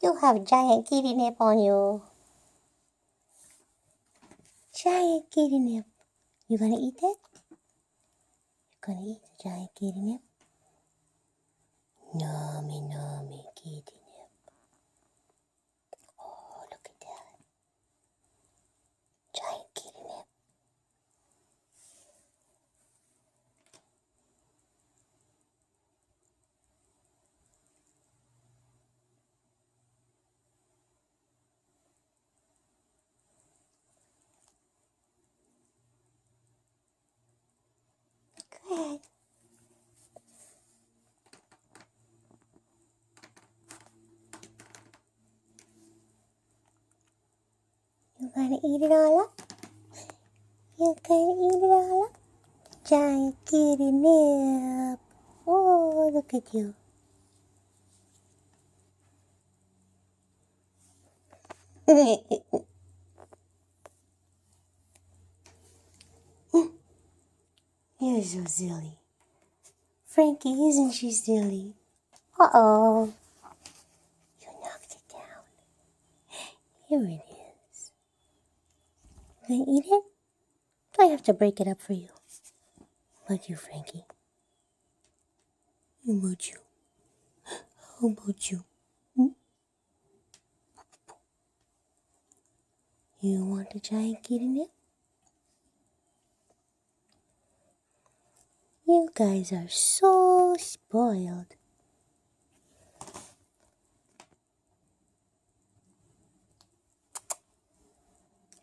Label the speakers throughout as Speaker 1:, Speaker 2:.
Speaker 1: You have giant kitty nip on you. Giant kitty nip. You gonna eat it? You're gonna eat the giant kitty nip? Nummy, nummy kitty nip. Oh, look at that. Giant kitty nip. Go ahead. You gonna eat it all up? You gonna eat it all up? Giant kitty nip. Oh, look at you. You're so silly. Frankie, isn't she silly? Uh-oh. You knocked it down. Here it is. You gonna eat it? I have to break it up for you. How about you, Frankie? How about you? How about you? You want a giant kitty nip? You guys are so spoiled.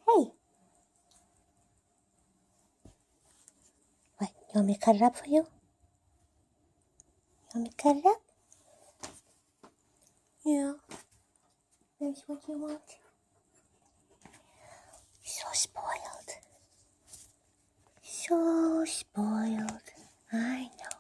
Speaker 1: Hey. What, you want me to cut it up for you? You want me to cut it up? Yeah. That's what you want? So spoiled. So spoiled. I know.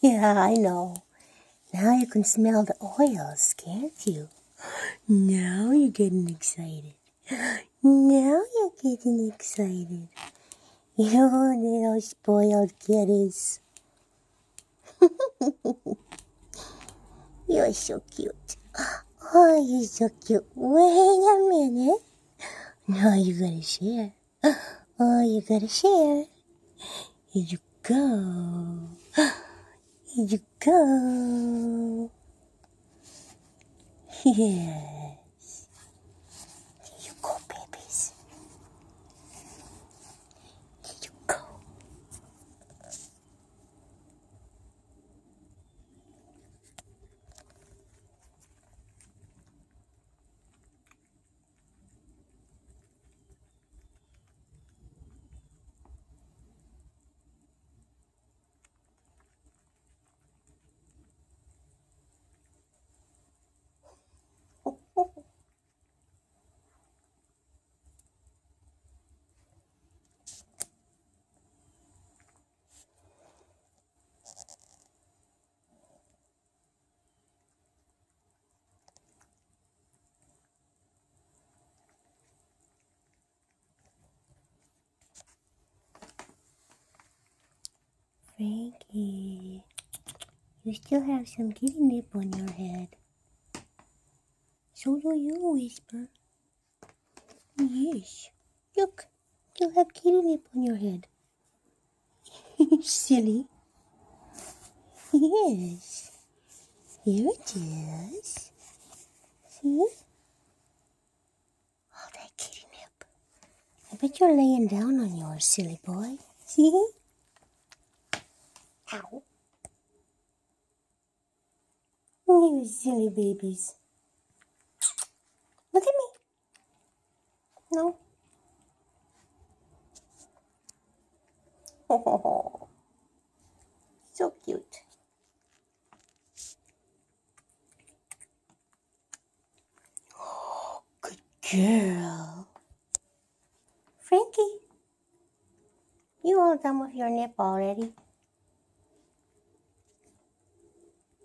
Speaker 1: Yeah, I know. Now you can smell the oils, can't you? Now you're getting excited. Now you're getting excited. You little spoiled kitties. You're so cute. Oh, you're so cute. Wait a minute. No, you gotta share. Oh, you gotta share. Here you go. Here you go. Yes. Here you go, babies. Here you go. Frankie, you still have some kitty nip on your head. So do you, Whisper. Yes. Look, you have kitty nip on your head. Silly. Yes. Here it is. See? Oh, that kitty nip. I bet you're laying down on yours, silly boy. See? Ow. You silly babies. Look at me. No. Oh, so cute. Oh, good girl. Frankie, you all done with your nip already?